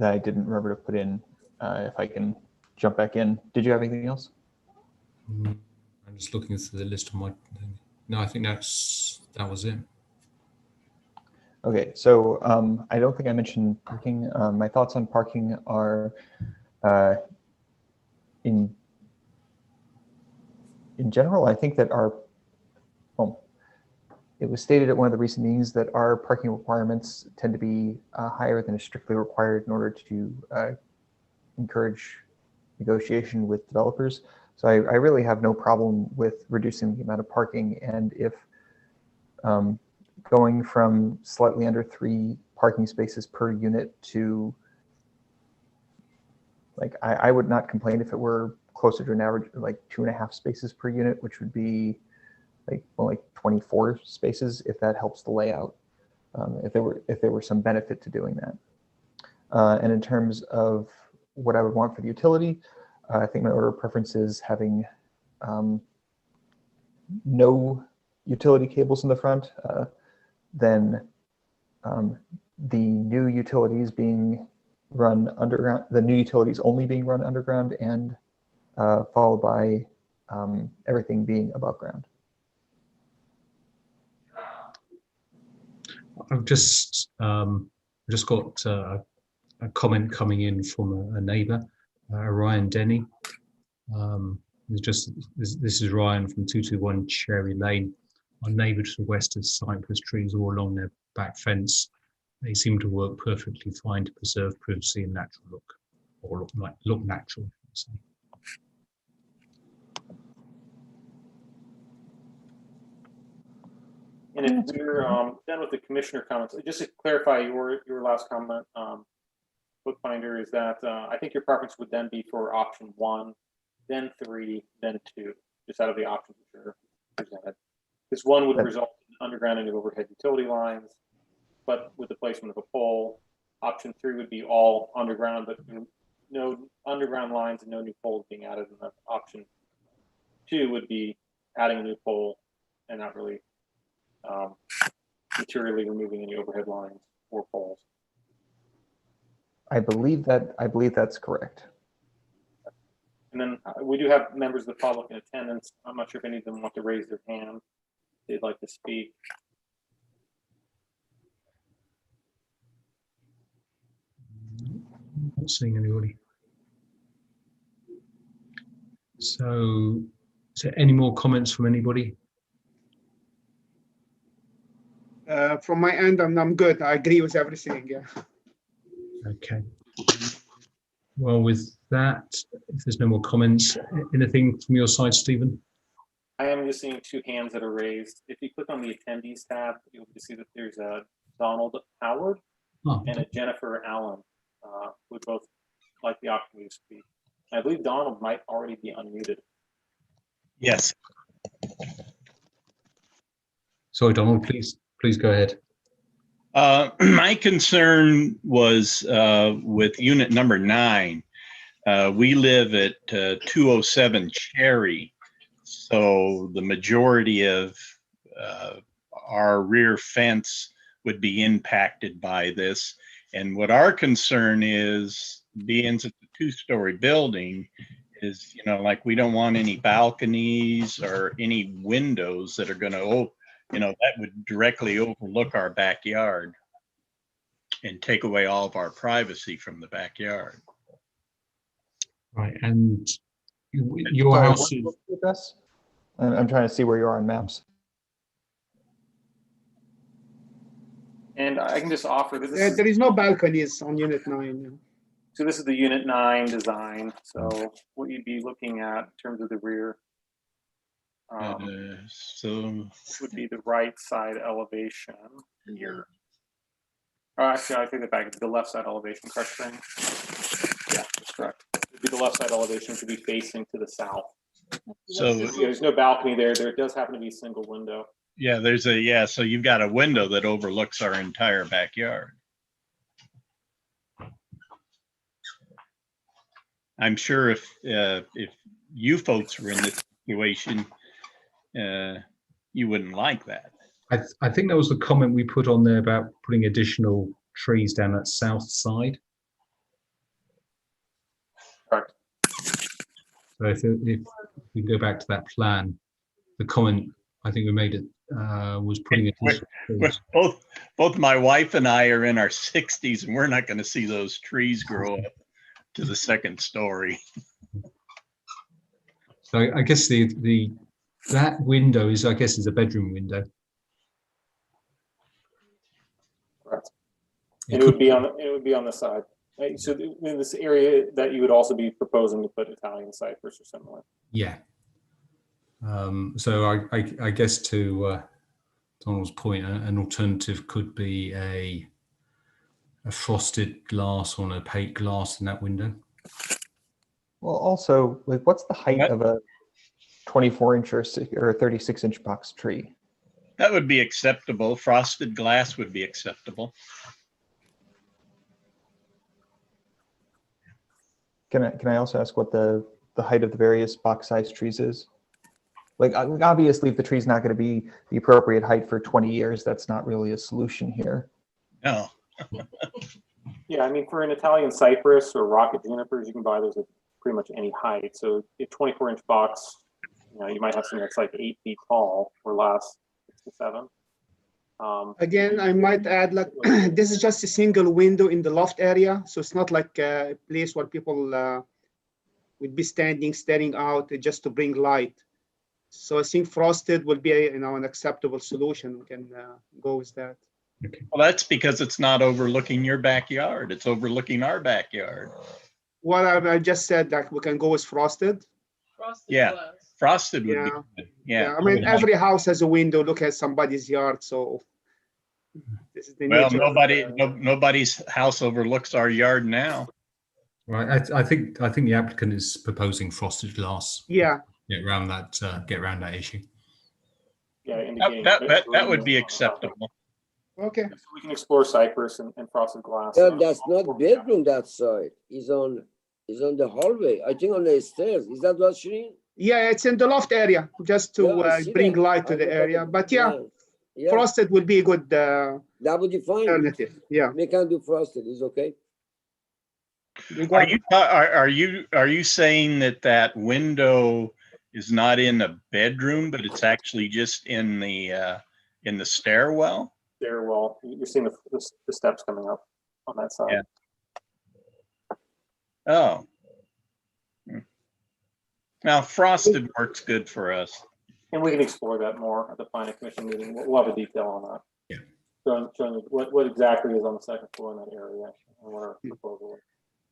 I didn't remember to put in. If I can jump back in. Did you have anything else? I'm just looking through the list of my thing. No, I think that was it. Okay, so I don't think I mentioned parking. My thoughts on parking are in general, I think that well, it was stated at one of the recent meetings that our parking requirements tend to be higher than is strictly required in order to encourage negotiation with developers. So I really have no problem with reducing the amount of parking. And if going from slightly under 3 parking spaces per unit to, like, I would not complain if it were closer to an average of like 2.5 spaces per unit, which would be like, well, like 24 spaces, if that helps the layout, if there were some benefit to doing that. And in terms of what I would want for the utility, I think my order of preference is having no utility cables in the front, then the new utilities being run underground, the new utilities only being run underground, and followed by everything being above ground. I've just got a comment coming in from a neighbour, Ryan Denny. This is Ryan from 221 Cherry Lane. Our neighbour to the west has cypress trees all along their back fence. They seem to work perfectly fine to preserve privacy and natural look, or look natural. So. And if we're done with the commissioner comments, just to clarify your last comment, Bookbinder, is that I think your preference would then be for option 1, then 3, then 2, just out of the options that are presented. This 1 would result in undergrounding of overhead utility lines, but with the placement of a pole. Option 3 would be all underground, but no underground lines and no new poles being added. And option 2 would be adding a new pole and not really materially removing any overhead lines or poles. I believe that's correct. And then we do have members of the public in attendance. I'm not sure if any of them want to raise their hand. They'd like to speak. Not seeing anybody. So, is there any more comments from anybody? From my end, I'm good. I agree with everything. Yeah. Okay. Well, with that, if there's no more comments, anything from your side, Stephen? I am just seeing 2 hands that are raised. If you click on the attendees tab, you'll see that there's a Donald Howard and a Jennifer Allen, who both like the opportunity to speak. I believe Donald might already be unmuted. Yes. Sorry, Donald, please go ahead. My concern was with unit number 9. We live at 207 Cherry, so the majority of our rear fence would be impacted by this. And what our concern is, being it's a 2-story building, is, you know, like, we don't want any balconies or any windows that are going to, you know, that would directly overlook our backyard and take away all of our privacy from the backyard. Right, and your house is... I'm trying to see where you are on maps. And I can just offer that There is no balconies on Unit 9. So this is the Unit 9 design. So what you'd be looking at in terms of the rear So would be the right side elevation here. Oh, actually, I take it back. It's the left side elevation, correct thing? Yeah, that's correct. It would be the left side elevation, which would be facing to the south. So there's no balcony there. There does happen to be a single window. yeah, so you've got a window that overlooks our entire backyard. I'm sure if you folks were in this situation, you wouldn't like that. I think that was the comment we put on there about putting additional trees down that south side. Correct. So if we go back to that plan, the comment I think we made it was putting it. Both my wife and I are in our 60s, and we're not going to see those trees grow up to the 2nd story. So I guess the That window is, I guess, is a bedroom window. Correct. It And it would could- be on the side. Right? So in this area that you would also be proposing to put Italian cypress or similar. Yeah. So I guess to Donald's point, an alternative could be a frosted glass or an opaque glass in that window. Well, also, like, what's the height What? of a 24-inch or 36-inch box tree? That would be acceptable. Frosted glass would be acceptable. Can I also ask what the height of the various box size trees is? Like, obviously, if the tree's not going to be the appropriate height for 20 years, that's not really a solution here. No. Yeah, I mean, for an Italian cypress or rocket junipers, you can buy those at pretty much any height. So a 24-inch box, you might have something that's like 8 feet tall or less, 6 to 7. Again, I might add, like, this is just a single window in the loft area, so it's not like a place where people would be standing, staring out just to bring light. So I think frosted will be, an acceptable solution. We can go with that. Well, that's because it's not overlooking your backyard. It's overlooking our backyard. Well, I just said that we can go with frosted. Yeah. Frosted would be Yeah. good. Yeah. I mean, every house has a window. Look at somebody's yard, so this is the Well, nature. nobody's house overlooks our yard now. Right. I think the applicant is proposing frosted glass. Yeah. Get around that issue. Yeah, indicating That would be acceptable. Okay. So we can explore cypress and frosted glass. Yeah, that's not bedroom that side. It's on the hallway. I think on the stairs. Is that what, Shireen? Yeah, it's in the loft area, just to Yeah, I see bring that. light to I the look at area. it. But yeah, Yeah. frosted would be a good That would be fine. alternative. Yeah. We can do frosted. It's okay. You got it. Are you saying that window is not in a bedroom, but it's actually just in the stairwell? Stairwell. You're seeing the steps coming up on that side. Yeah. Oh. Now frosted works good for us. And we can explore that more at the planning commission meeting. We'll have a detail on that. Yeah. Showing what exactly is on the second floor in that area and what our proposal is.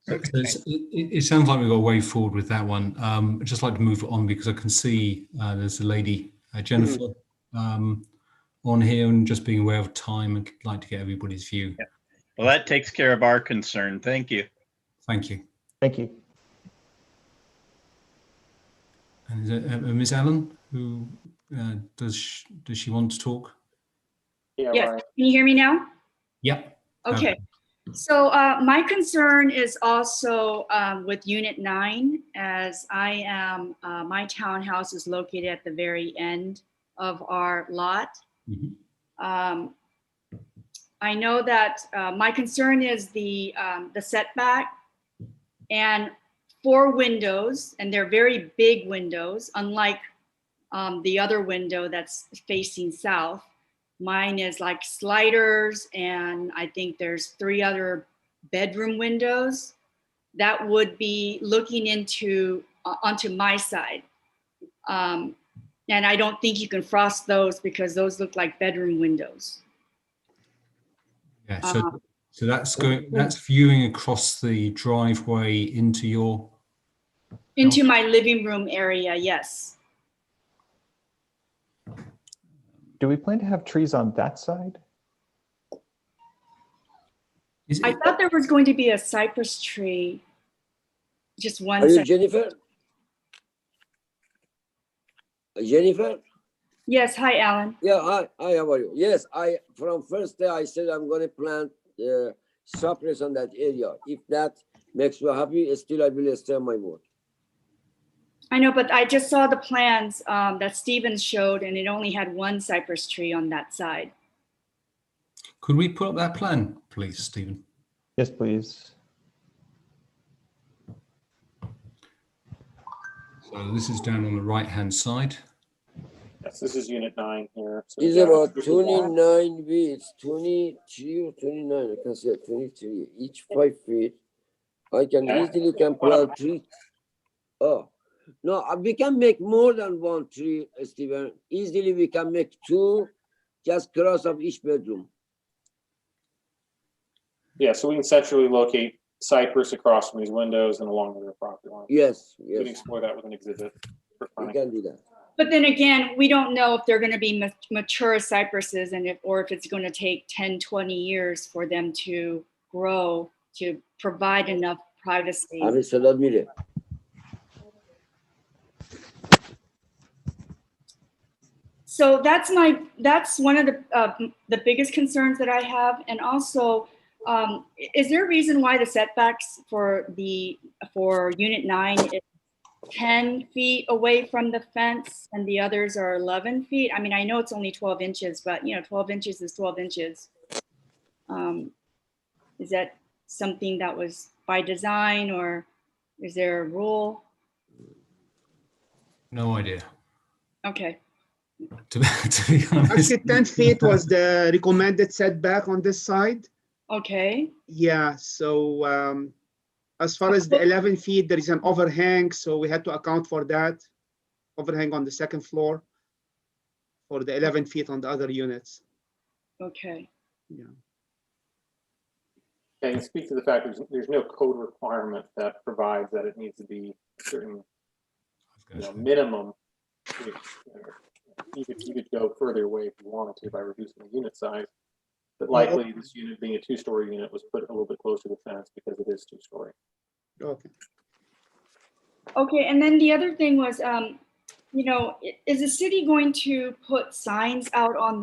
So it sounds like we've got a way forward with that one. I'd just like to move on because I can see there's a lady, Jennifer, on here, and just being aware of time, I'd like to get everybody's view. Yeah. Well, that takes care of our concern. Thank you. Thank you. Thank you. And is it Ms. Allen, who does she want to talk? Yeah, Yes, Ryan. can you hear me now? Yep. Okay, so my concern is also with Unit 9, as I am, my townhouse is located at the very end of our lot. Mhm. I know that my concern is the setback and 4 windows, and they're very big windows, unlike the other window that's facing south. Mine is like sliders, and I think there's 3 other bedroom windows that would be looking onto my side. And I don't think you can frost those because those look like bedroom windows. Yeah. So that's viewing across the driveway into my living room area, yes. Do we plan to have trees on that side? Is I it, thought there was going to be a cypress tree, just one. Are you side. Jennifer? Jennifer? Yes, hi, Alan. Yeah, hi, how are you? Yes, from first day I said I'm gonna plant cypress on that area. If that makes you happy, still I will stay on my word. I know, but I just saw the plans that Steven showed, and it only had 1 cypress tree on that side. could we put up that plan, please, Stephen? Yes, please. So this is down on the right-hand side. Yes, this is Unit 9 here. So, It's yeah, about this is one. 29 feet, 23 or 29, I can say 23, each 5 feet. I can Yeah. easily plant 3. Oh, No, we can make more than 1 tree, Stephen. Easily we can make 2, just cross of each bedroom. Yeah, so we can centrally locate cypress across from these windows and along the rear property line. Yes, We can yes, explore that with an exhibit for we planning. can do that. But then again, we don't know if they're going to be mature cypresses and or if it's going to take 10, 20 years for them to grow to provide enough privacy. Ahmet Sedat Mire. So that's one of the biggest concerns that I have. And also, is there a reason why the setbacks for unit 9 is 10 feet away from the fence and the others are 11 feet? I mean, I know it's only 12 inches, but 12 inches is 12 inches. Is that something that was by design, or is there a rule? No idea. Okay. To be honest. Actually, 10 feet was the recommended setback on this side. Okay. Yeah, so as far as the 11 feet, there is an overhang, so we had to account for that. Overhang on the second floor for the 11 feet on the other units. Okay. Yeah. Can you speak to the fact there's no code requirement that provides that it needs to be a certain minimum? You could go further away if you wanted to by reducing the unit size, but likely this unit being a 2-story unit was put a little bit closer to the fence because it is 2-story. Okay. Okay, and then the other thing was, is the city going to put signs out on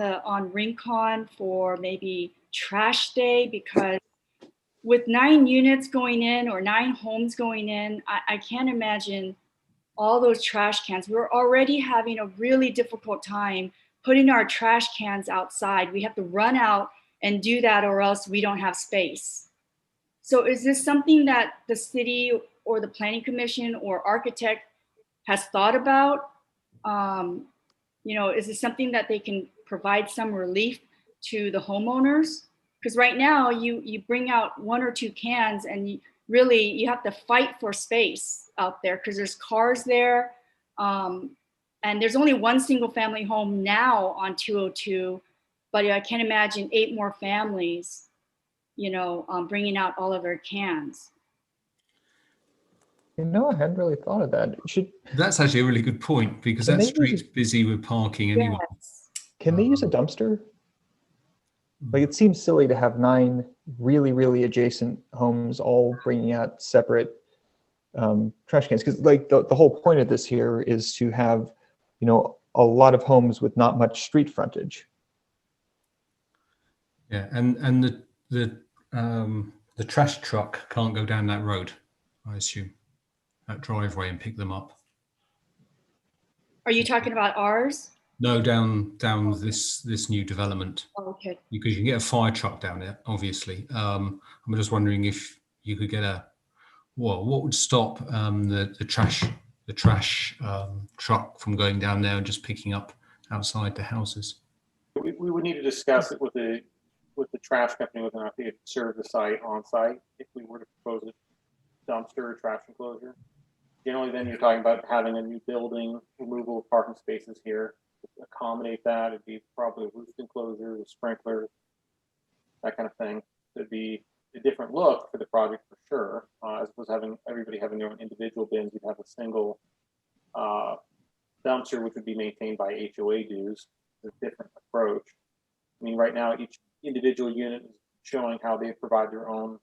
Ringtone for maybe trash day? Because with 9 units going in or 9 homes going in, I can't imagine all those trash cans. We're already having a really difficult time putting our trash cans outside. We have to run out and do that, or else we don't have space. So is this something that the city or the planning commission or architect has thought about? Is this something that they can provide some relief to the homeowners? Because right now you bring out 1 or 2 cans and you have to fight for space out there because there's cars there. And there's only 1 single family home now on 202, but I can't imagine 8 more families, bringing out all of their cans. I hadn't really thought of that. That's actually a really good point, because Can that they street's busy with parking anyway. Yes. Can they use a dumpster? Like, it seems silly to have 9 really, really adjacent homes all bringing out separate trash cans, because like the whole point of this here is to have, a lot of homes with not much street frontage. Yeah, and the trash truck can't go down that road, I assume, that driveway, and pick them up. Are you talking about ours? No, down this new development. Oh, okay. Because you can get a fire truck down there, obviously. I'm just wondering if you could get what would stop the trash truck from going down there and just picking up outside the houses? We would need to discuss it with the trash company whether or not they could serve the site on site if we were to propose a dumpster or trash enclosure. Generally, then you're talking about having a new building, removal of parking spaces here. To accommodate that, it'd be probably a roofed enclosure with sprinklers, that kind of thing. It'd be a different look for the project for sure. As opposed to having everybody having their own individual bins, you'd have a single dumpster, which would be maintained by HOA dues. It's a different approach. I mean, right now, each individual unit is showing how they provide their own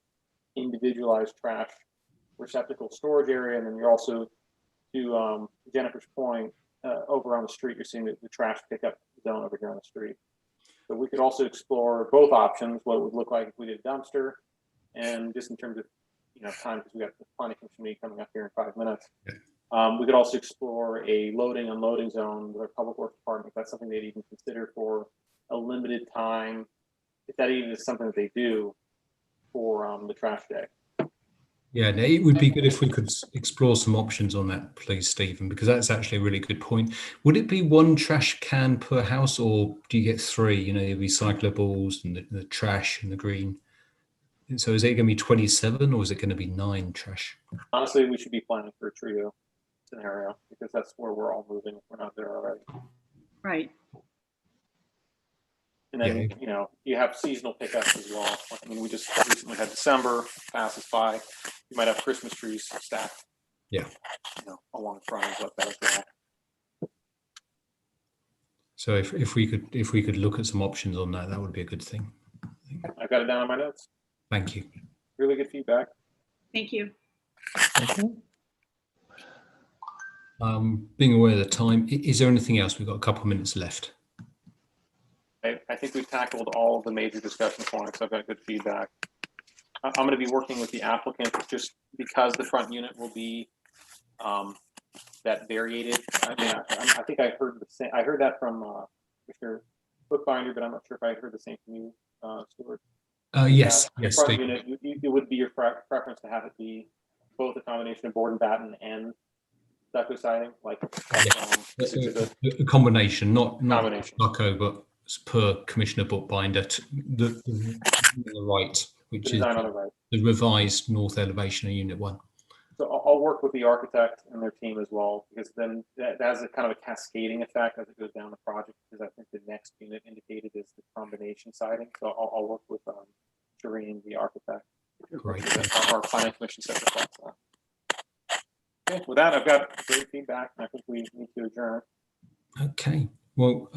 individualized trash receptacle storage area, and then you're also, to Jennifer's point, over on the street, you're seeing the trash pickup zone over here on the street. So we could also explore both options, what it would look like if we did a dumpster, and just in terms of time, because we got the planning commission meeting coming up here in 5 minutes. We could also explore a loading unloading zone with our public works department. If that's something they'd even consider for a limited time, if that even is something that they do for the trash day. Yeah, it would be good if we could explore some options on that, please, Stephen, because that's actually a really good point. Would it be 1 trash can per house, or do you get 3? The recyclables and the trash and the green. So is it going to be 27, or is it going to be 9 trash? Honestly, we should be planning for a trio. scenario, because that's where we're all moving. If we're not there already. Right. And then, Yeah. you know, you have seasonal pickups as well. I mean, we just recently had December passes by. You might have Christmas trees stacked. Yeah. You know, along the front ends like that as well. So if we could look at some options on that, that would be a good thing. I've got it down on my notes. Thank you. Really good feedback. Thank you. Okay. Being aware of the time, is there anything else? We've got a couple of minutes left. I think we've tackled all of the major discussion points. I've got good feedback. I'm going to be working with the applicant just because the front unit will be that variated. I mean, I think I heard the same. I heard that from Mr. Bookbinder, but I'm not sure if I heard the same from you, Stuart. Yes, The yes, front Steve. unit, it would be your preference to have it be both a combination of board and batten and stucco siding, like A combination, not combination. stucco, but per Commissioner Bookbinder, the right, which is Design on the right. the revised north elevation of Unit 1. So I'll work with the architect and their team as well, because then that has a kind of a cascading effect as it goes down the project, because I think the next unit indicated is the combination siding. So I'll work with Shireen, the architect. Great. Our planning commission set the thoughts on. Okay, with that, I've got great feedback, and I think we need to adjourn. Okay. Well,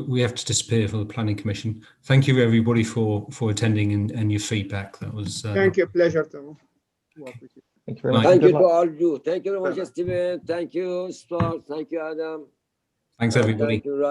we have to disappear for the Planning Commission. Thank you, everybody, for attending and your feedback. That was Thank you. Pleasure to work with you. Thank you very much. Thank you Good to luck. all of you. Thank you very much, Steven. Thank you, Scott. Thank you, Adam. Thanks, everybody. Thank you, Ryan.